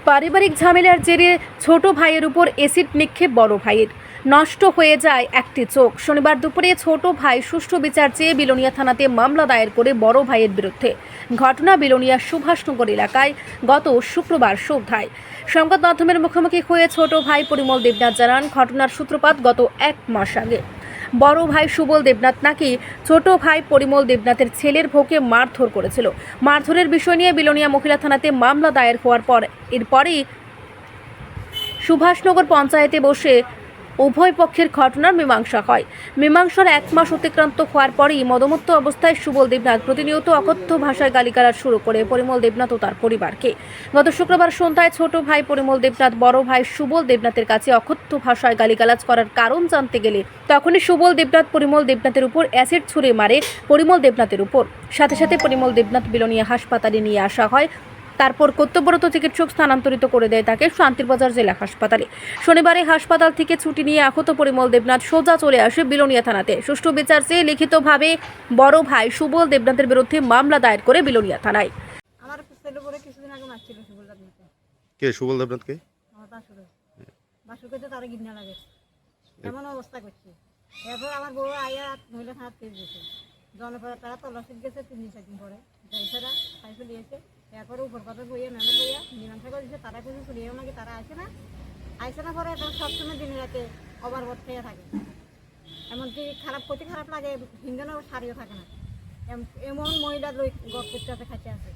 পারিবারিক ঝামেলার জেরে ছোট ভাইয়ের উপর অ্যাসিড নিক্ষেপ বড় ভাইয়ের, নষ্ট হয়ে যায় একটি চোখ। শনিবার দুপুরে ছোট ভাই সুষ্ঠু বিচার চেয়ে বিলোনিয়া থানাতে মামলা দায়ের করে বড় ভাইয়ের বিরুদ্ধে। ঘটনা বিলোনিয়া সুভাষনগর এলাকায় গত শুক্রবার সন্ধ্যায়। সংবাদ মাধ্যমের মুখোমুখি হয়ে ছোট ভাই পরিমল দেবনাথ জানান, ঘটনার সূত্রপাত গত 1 মাস আগে। বড় ভাই সুবল দেবনাথ নাকি ছোট ভাই পরিমল দেবনাথের ছেলের বউকে মারধর করেছিল। মারধরের বিষয় নিয়ে বিলোনিয়া মহিলা থানাতে মামলা দায়ের হওয়ার পর এরপরই সুভাষনগর পঞ্চায়েতে বসে উভয় পক্ষের ঘটনার মীমাংসা হয়। মীমাংসার 1 মাস অতিক্রান্ত হওয়ার পরই মদমত্ত অবস্থায় সুবল দেবনাথ প্রতিনিয়ত অকথ্য ভাষায় গালিগালাজ শুরু করে পরিমল দেবনাথ ও তার পরিবারকে। গত শুক্রবার সন্ধ্যায় ছোট ভাই পরিমল দেবনাথ বড় ভাই সুবল দেবনাথের কাছে অকথ্য ভাষায় গালিগালাজ করার কারণ জানতে গেলে তখনই সুবল দেবনাথ পরিমল দেবনাথের উপর অ্যাসিড ছুঁড়ে মারে পরিমল দেবনাথের উপর। সাথে সাথে পরিমল দেবনাথ বিলোনিয়া হাসপাতালে নিয়ে আসা হয়। তারপর কর্তব্যরত চিকিৎসক স্থানান্তরিত করে দেয় তাকে শান্তিরবাজার জেলা হাসপাতালে। শনিবারে হাসপাতাল থেকে ছুটি নিয়ে আহত পরিমল দেবনাথ সোজা চলে আসে বিলোনিয়া থানাতে। সুষ্ঠু বিচার চেয়ে লিখিতভাবে বড় ভাই সুবল দেবনাথের বিরুদ্ধে মামলা দায়ের করে বিলোনিয়া থানায়। আমার ছেলে পরে কিছুদিন আগে মারছিল সুবল দেবনাথকে। কে সুবল দেবনাথকে? আমার বাসুরকে তো তারা গিন্না লাগে, এমন অবস্থা করছে। এরপর আমার বউ আয়া মহিলা থানার কেস দিয়েছে। জনপদ তারা তল্লাশি গেছে 3-4 দিন পরে যাইছেরা ফাইসল দিয়েছে। এরপরে উপর কথা বইয়া মেম্বার বইয়া মীমাংসা করে দিচ্ছে। তারা কিছু শুনিয়েও নাকি তারা আসে না পরে এখন সবসময় দিনে রাতে অবারবত খেয়ে থাকে। এমনকি প্রতি খারাপ লাগে, হিন্দনের শাড়িও থাকে না। এমন মহিলা লই গপ করতে আছে, খাইতে আছে।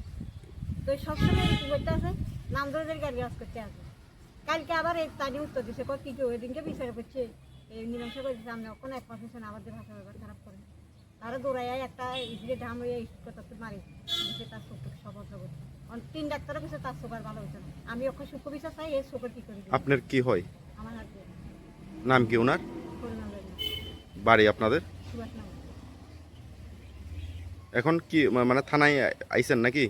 তো সবসময় কি করতে আছে, নাম ধরে গাড়ি গাছ করতে আছে। কালকে আবার এই তাদের উত্তর দিচ্ছে কি ওই দিনকে বিচার করছে, এই মীমাংসা করে দিচ্ছে। আমরা কোনো 1 মাস হচ্ছে না, আমাদের ভাষা ব্যবহার খারাপ করে তারা দৌড়াইয়া একটা ইসিরে ঢাম হইয়া করতে মারি তার চোখ সবল জগৎ 3 ডাক্তারও কিছু তার চোখ আর ভালো হচ্ছে না। আমি ওকে সূক্ষ্ম বিচার চাই, এই চোখের কি করি। আপনার কি হয়? আমার হাজবেন্ড। নাম কি ওনার? বাড়ি আপনাদের? এখন কি মানে থানায় আইছেন নাকি?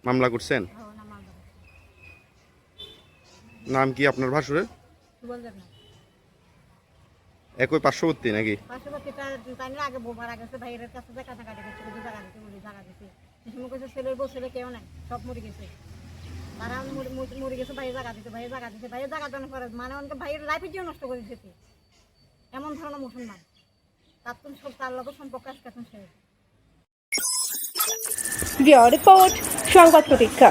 মামলা করছেন? নাম কি আপনার ভাসুরের? একই পার্শ্ববর্তী নাকি? আগে বোমার আগে ভাইয়ের কাছে কাটাকাটি করছে, জায়গা দিতে বলি, জায়গা দিতে ছেলের বউ ছেলে কেউ নাই, সব মরে গেছে। তারা মরে গেছে, ভাইয়ের জায়গা দিতে, ভাইয়ের জায়গা দেওয়ার পরে মানে অনেক ভাইয়ের লাইফের জীবন নষ্ট করে দিতে। এমন ধরনের মুসলমান তার তো সব তার লোকের সম্পর্ক আজকে শেষ। রিপোর্ট সংবাদ প্রতীক্ষা।